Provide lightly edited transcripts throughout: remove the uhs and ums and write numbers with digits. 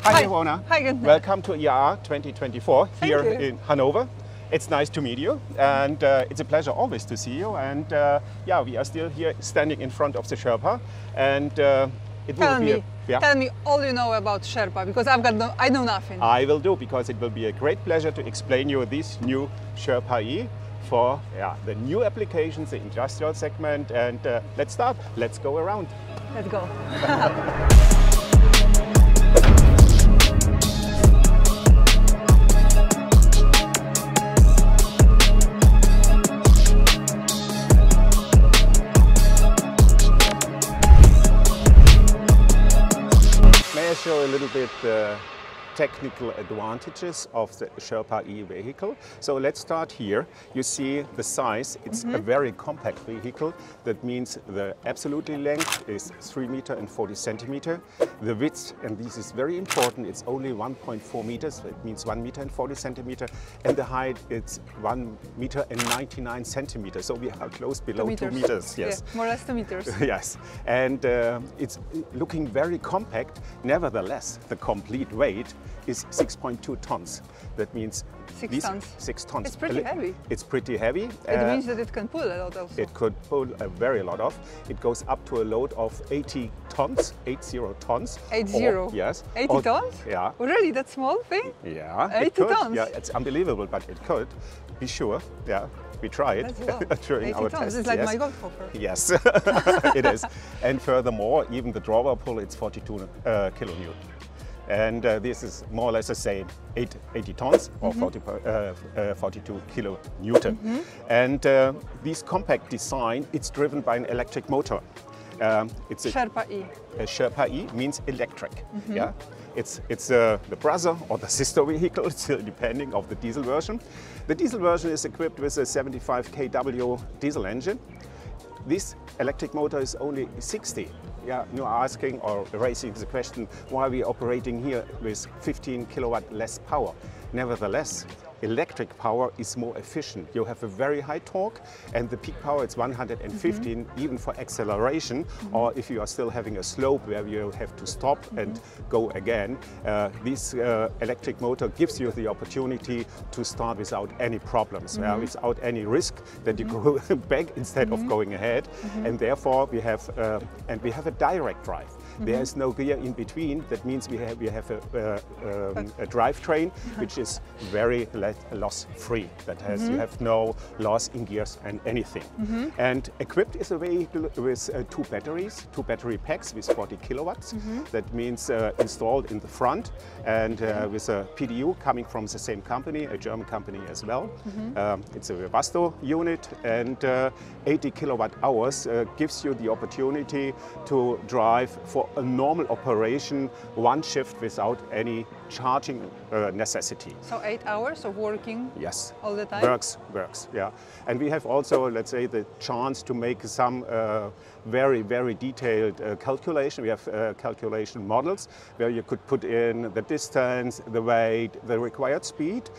Hi, Iwona. Hi, good. Welcome to ER 2024 here in Hanover. It's nice to meet you, and it's a pleasure always to see you. And yeah, we are still here standing in front of the Sherpa, and it will be. Tell me all you know about Sherpa, because I know nothing. I will do, because it will be a great pleasure to explain you this new Sherpa E for the new applications, the industrial segment. And let's start. Let's go around. Let's go. May I show a little bit the technical advantages of the Sherpa E vehicle? So let's start here. You see the size. It's a very compact vehicle. That means the absolute length is 3 meters and 40 centimeters. The width, and this is very important, it's only 1.4 meters. It means 1 meter and 40 centimeters. And the height, it's 1 meter and 99 centimeters. So we are close below 2 meters. Yes, yeah, more or less 2 meters. Yes, and it's looking very compact. Nevertheless, the complete weight is 6.2 tons. That means 6 tons. 6 tons. It's pretty heavy. It's pretty heavy. It means that it can pull a lot also. It could pull a very lot of. It goes up to a load of 80 tons, 80 tons. 80? Yes. 80 tons? Yeah. Really, that small thing? Yeah. 80 tons? Yeah, it's unbelievable, but it could. Be sure. Yeah. We try it during 80 our tons. tests. It's like yes. my GOLDHOFER. Yes, it is. And furthermore, even the drawer pull, it's 42 kilonewton. And this is more or less the same, 80 tons or 42 kilonewton. And this compact design, it's driven by an electric motor. It's a Sherpa E. A Sherpa E means electric. Yeah, it's the brother or the sister vehicle, still depending of the diesel version. The diesel version is equipped with a 75 kW diesel engine. This electric motor is only 60. Yeah, you're asking or raising the question, why are we operating here with 15 kilowatt less power? Nevertheless, electric power is more efficient. You have a very high torque, and the peak power is 115 even for acceleration, or if you are still having a slope where you have to stop and go again. This electric motor gives you the opportunity to start without any problems, without any risk that you go back instead of going ahead. And therefore we have a direct drive. There is no gear in between. That means we have a drivetrain which is very loss-free. That has you have no loss in gears and anything. And equipped is a vehicle with 2 batteries, 2 battery packs with 40 kilowatts. That means installed in the front, and with a PDU coming from the same company, a German company as well. It's a Webasto unit, and 80 kilowatt hours gives you the opportunity to drive for a normal operation, 1 shift without any charging necessity. So 8 hours of working all the time? Works, yeah. And we have also, let's say, the chance to make some very, very detailed calculation. We have calculation models where you could put in the distance, the weight, the required speed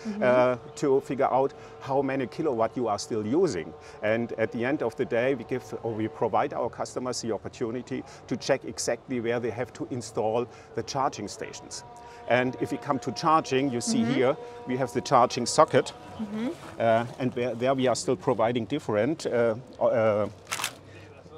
to figure out how many kilowatt you are still using. And at the end of the day, we provide our customers the opportunity to check exactly where they have to install the charging stations. And if we come to charging, you see here we have the charging socket, and there we are still providing different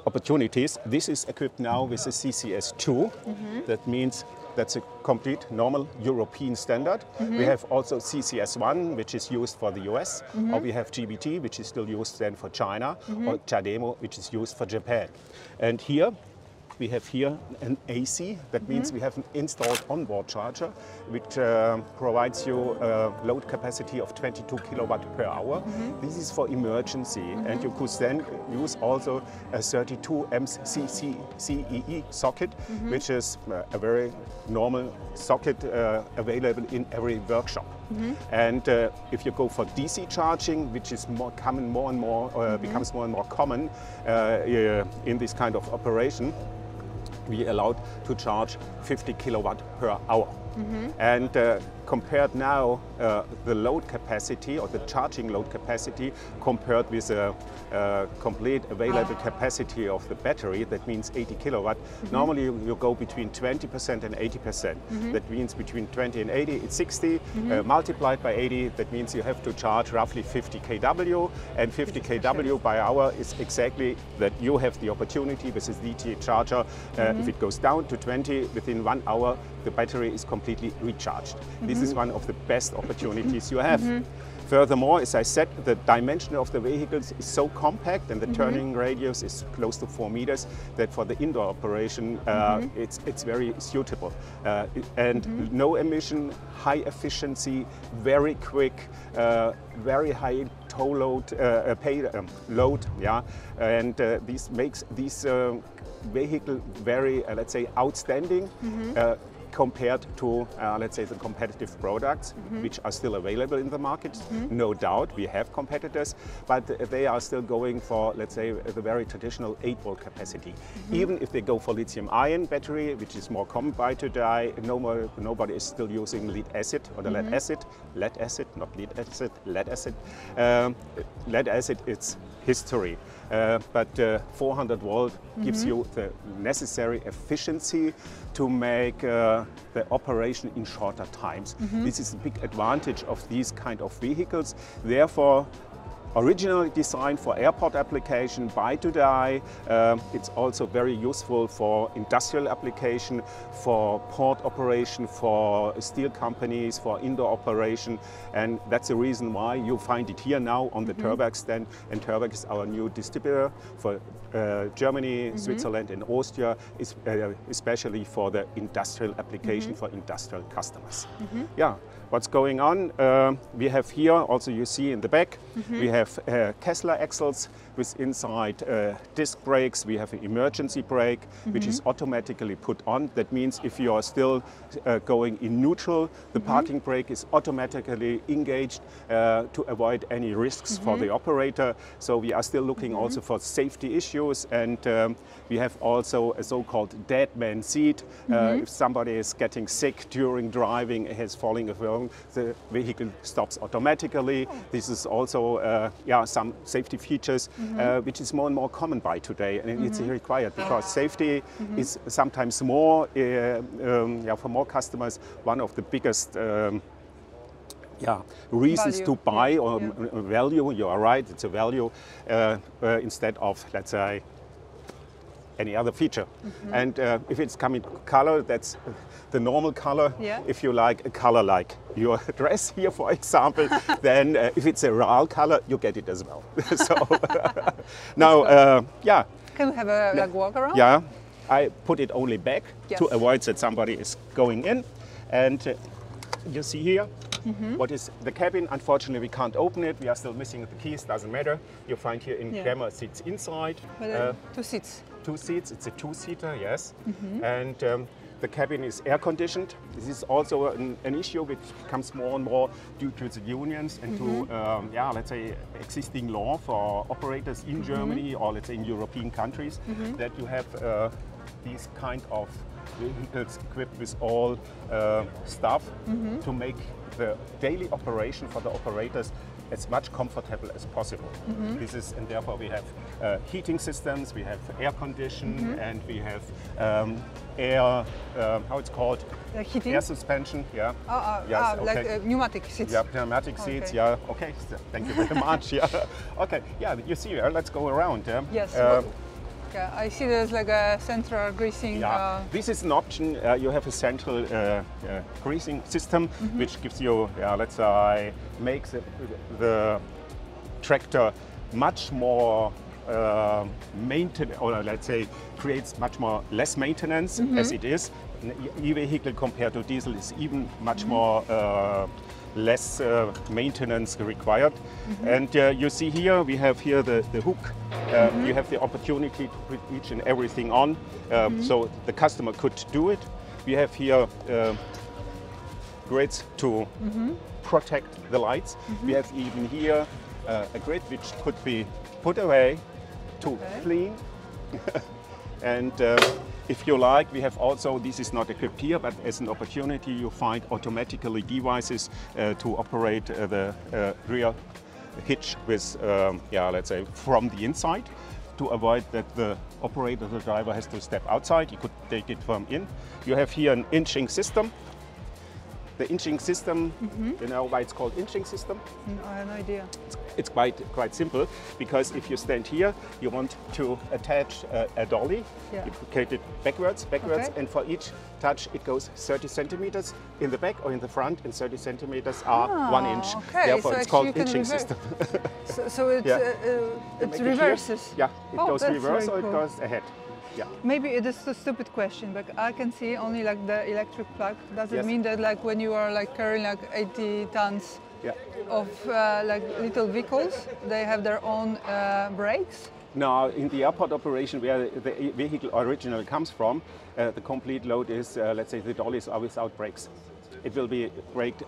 opportunities. This is equipped now with a CCS2. That means that's a complete normal European standard. We have also CCS1, which is used for the US, or we have GBT, which is still used then for China, or CHAdeMO, which is used for Japan. And here we have here an AC. That means we have an installed onboard charger, which provides you a load capacity of 22 kilowatt per hour. This is for emergency, and you could then use also a 32 amps CEE socket, which is a very normal socket available in every workshop. And if you go for DC charging, which is more common, becomes more and more common in this kind of operation, we allowed to charge 50 kilowatt per hour. And compared now the load capacity or the charging load capacity compared with a complete available capacity of the battery, that means 80 kilowatt. Normally you go between 20% and 80%. That means between 20 and 80, it's 60. Multiplied by 80, that means you have to charge roughly 50 kW, and 50 kW by hour is exactly that you have the opportunity with this DT charger. If it goes down to 20, within 1 hour, the battery is completely recharged. This is one of the best opportunities you have. Furthermore, as I said, the dimension of the vehicles is so compact and the turning radius is close to 4 meters that for the indoor operation it's very suitable. And no emission, high efficiency, very quick, very high tow load, load, yeah, and this makes this vehicle very, let's say, outstanding. Compared to, let's say, the competitive products, which are still available in the market. No doubt, we have competitors, but they are still going for, let's say, the very traditional 8-volt capacity. Even if they go for lithium-ion battery, which is more common by today, nobody is still using lead acid or the lead acid, not lead acid, lead acid. Lead acid, it's history. But 400 volt gives you the necessary efficiency to make the operation in shorter times. This is a big advantage of these kind of vehicles. Therefore, originally designed for airport application by today, it's also very useful for industrial application, for port operation, for steel companies, for indoor operation, and that's the reason why you find it here now on the Turbac stand. And Turbac is our new distributor for Germany, Switzerland and Austria, especially for the industrial application for industrial customers. Yeah. What's going on? We have here, also you see in the back, we have Kessler axles with inside disc brakes. We have an emergency brake, which is automatically put on. That means if you are still going in neutral, the parking brake is automatically engaged to avoid any risks for the operator. So we are still looking also for safety issues, and we have also a so-called dead man seat. If somebody is getting sick during driving, is falling over, the vehicle stops automatically. This is also some safety features which is more and more common by today, and it's required because safety is sometimes more for more customers one of the biggest reasons to buy or value. You are right, it's a value instead of, let's say, any other feature. And if it's coming to color, that's the normal color. If you like a color like your dress here, for example, then if it's a RAL color, you get it as well. So now, Can we have a walk around? Yeah, I put it only back to avoid that somebody is going in. And you see here, what is the cabin? Unfortunately, we can't open it. We are still missing the keys, doesn't matter. You find here in camera seats inside. But, 2 seats. 2 seats, it's a 2-seater, yes. And the cabin is air conditioned. This is also an issue which becomes more and more due to the unions and to, let's say, existing law for operators in Germany or let's say in European countries, that you have these kind of vehicles equipped with all stuff to make the daily operation for the operators as much comfortable as possible. This is, and therefore we have heating systems, we have air condition, and we have air, how it's called? Heating? Air suspension, yes, okay. Like pneumatic seats. Yeah, pneumatic seats, okay, thank you very much, Okay, you see here, let's go around. Yes. I see there's like a central greasing. This is an option. You have a central greasing system, which gives you, let's say, makes the tractor much more maintenance, or let's say, creates much more less maintenance as it is. An e-vehicle compared to diesel is even much more less maintenance required. And you see here, we have here the hook. You have the opportunity to put each and everything on, so the customer could do it. We have here grids to protect the lights. We have even here a grid which could be put away to clean And if you like, we have also, this is not equipped here, but as an opportunity, you find automatically devices to operate the rear hitch with, let's say, from the inside, to avoid that the operator, the driver, has to step outside. You could take it from in. You have here an inching system. The inching system, you know why it's called inching system? I have no idea. It's quite simple, because if you stand here, you want to attach a dolly. Yeah. You rotate it backwards, Okay. and for each touch it goes 30 centimeters in the back or in the front, and 30 centimeters are 1 inch. Okay. Therefore, So it's called actually you can inching reverse. system. So it, Yeah. it Make reverses. Here. Yeah, it Oh, goes that's reverse very or cool. it goes ahead. Yeah. Maybe it is a stupid question, but I can see only like the electric plug. Does it Yes. mean that like when you are like carrying like 80 tons Yeah. of like little vehicles, they have their own brakes? Now, in the airport operation where the vehicle originally comes from, the complete load is, let's say, the dollies are without brakes. It will be braked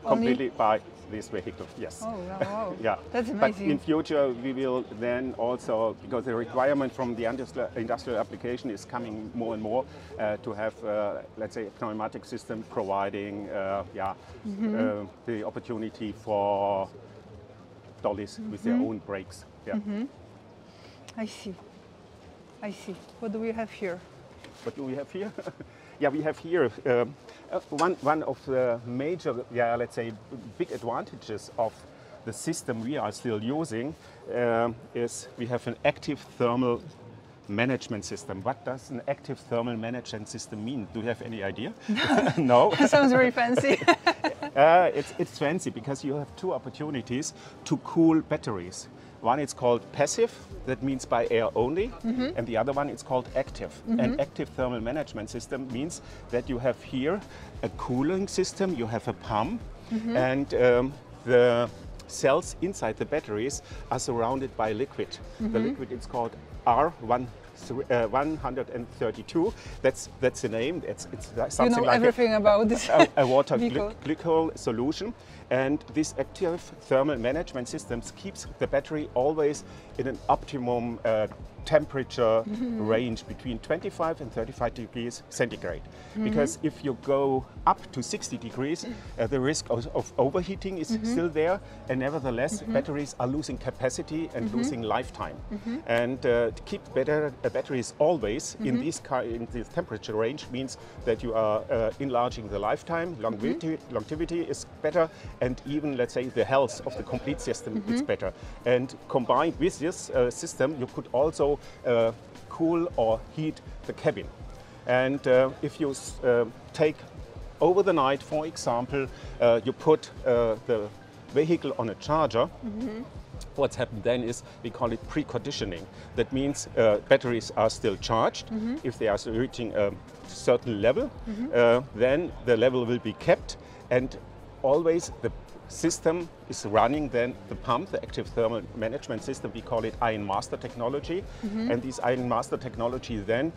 completely by this vehicle, yes. Oh, wow. Yeah, That's but amazing. in future we will then also, because the requirement from the industrial application is coming more and more, to have, let's say, a pneumatic system providing, the opportunity for dollies with their own brakes. Yeah. I see. I see. What do we have here? What do we have here? Yeah, we have here one of the major, let's say, big advantages of the system we are still using is we have an active thermal management system. What does an active thermal management system mean? Do you have any idea? No? Sounds very fancy. It's fancy because you have two opportunities to cool batteries. One is called passive, that means by air only, and the other one is called active. An active thermal management system means that you have here a cooling system, you have a pump, and the cells inside the batteries are surrounded by liquid. The liquid is called R132. That's the name. It's something You know like everything about this a water vehicle. glycol solution. And this active thermal management system keeps the battery always in an optimum temperature range between 25 and 35 degrees centigrade. Because if you go up to 60 degrees, the risk of overheating is still there, and nevertheless batteries are losing capacity and losing lifetime. And to keep batteries always in this temperature range means that you are enlarging the lifetime, longevity is better, and even, let's say, the health of the complete system is better. And combined with this system, you could also cool or heat the cabin. And if you take over the night, for example, you put the vehicle on a charger, what's happened then is we call it preconditioning. That means batteries are still charged. If they are reaching a certain level, then the level will be kept, and always the system is running then the pump, the active thermal management system. We call it ion master technology, and this ion master technology then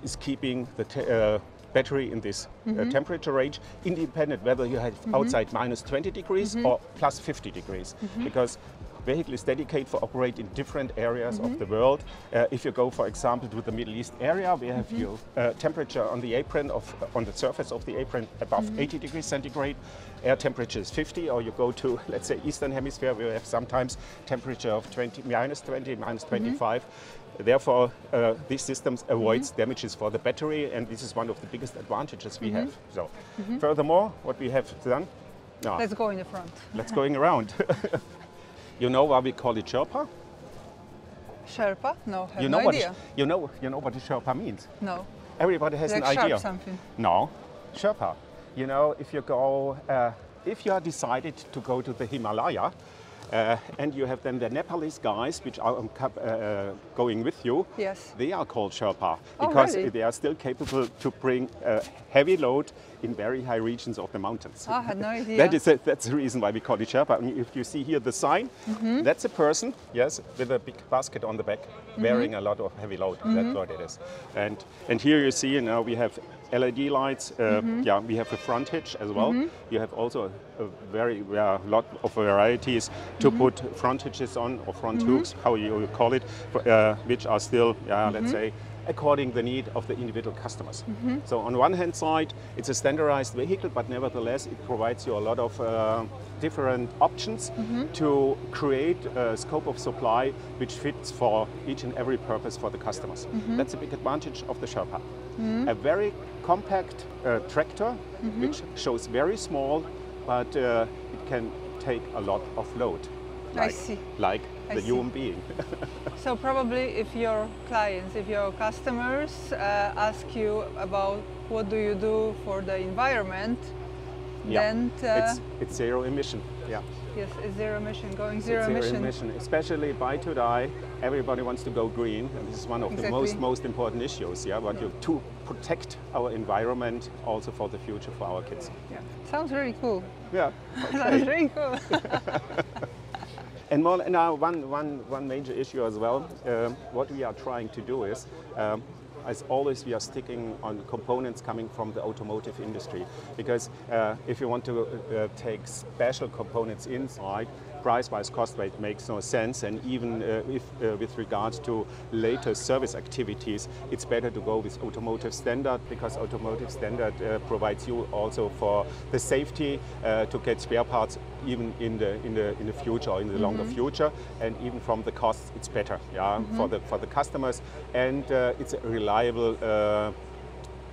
is keeping the battery in this temperature range, independent whether you have outside minus 20 degrees or plus 50 degrees, because vehicle is dedicated for operate in different areas of the world. If you go, for example, to the Middle East area, we have your temperature on the apron on the surface of the apron above 80 degrees centigrade. Air temperature is 50, or you go to, let's say, Eastern Hemisphere, we have sometimes temperature of minus 20, minus 25. Therefore, these systems avoids damages for the battery, and this is one of the biggest advantages we have. So, furthermore, what we have done, Let's go in the front. let's going around. You know why we call it Sherpa? Sherpa? No, have You know no what idea. you know what a Sherpa means? No. Everybody has Like an idea. sharp something. No, Sherpa. You know, if you go, if you are decided to go to the Himalaya, and you have then the Nepalese guys which are going with you. Yes. They are called Sherpa Oh, because really? they are still capable to bring a heavy load in very high regions of the mountains. I had no idea. That's the reason why we call it Sherpa. And if you see here the sign, that's a person, yes, with a big basket on the back, wearing a lot of heavy load. That's what it is. And here you see now we have LED lights. Yeah, we have a front hitch as well. You have also a very lot of varieties to put front hitches on, or front hooks, how you call it, which are still, let's say, according the need of the individual customers. So on one hand side, it's a standardized vehicle, but nevertheless it provides you a lot of different options to create a scope of supply which fits for each and every purpose for the customers. That's a big advantage of the Sherpa. A very compact tractor, which shows very small, but it can take a lot of load. I see. Like I the see. human being. So probably if your clients, if your customers ask you about what do you do for the environment, then it's zero emission. Yeah. yes, it's zero emission, going zero Zero emission. emission, especially by today, everybody wants to go green, and this is one of the most important issues. Yeah, but to protect our environment also for the future for our kids. Yeah. Sounds really cool. Yeah. Sounds really cool. And more, now one major issue as well, what we are trying to do is, as always, we are sticking on components coming from the automotive industry. Because if you want to take special components inside, price-wise, cost-wise makes no sense. And even if with regards to later service activities, it's better to go with automotive standard, because automotive standard provides you also for the safety to get spare parts even in the future or in the longer future, and even from the costs it's better, yeah, for the customers, and it's a reliable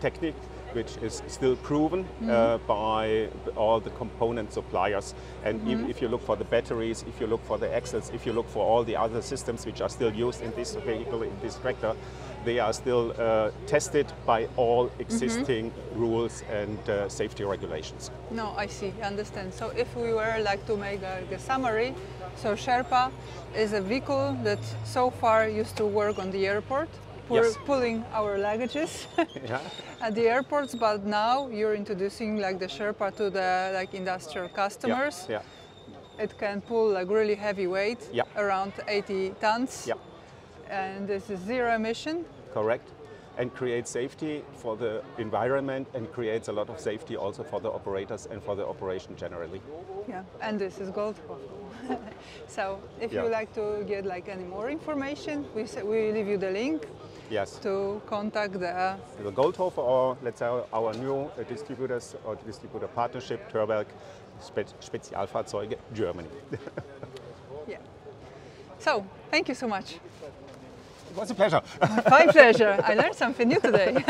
technique which is still proven by all the component suppliers. And even if you look for the batteries, if you look for the axles, if you look for all the other systems which are still used in this vehicle, in this tractor, they are still tested by all existing rules and safety regulations. No, I see, I understand. So if we were like to make a summary, so Sherpa is a vehicle that so far used to work on the airport, pulling our luggages at the airports, but now you're introducing like the Sherpa to the like industrial customers. Yeah. It can pull like really heavy weight, around 80 tons. Yeah. And this is zero emission. Correct. And creates safety for the environment, and creates a lot of safety also for the operators and for the operation generally. Yeah, and this is GOLDHOFER. So if you like to get like any more information, we leave you the link. Yes. To contact the GOLDHOFER, or let's say our new distributors or distributor partnership, Törwerk Spezialfahrzeuge Germany. Yeah. So, thank you so much. It was a pleasure. My pleasure. I learned something new today.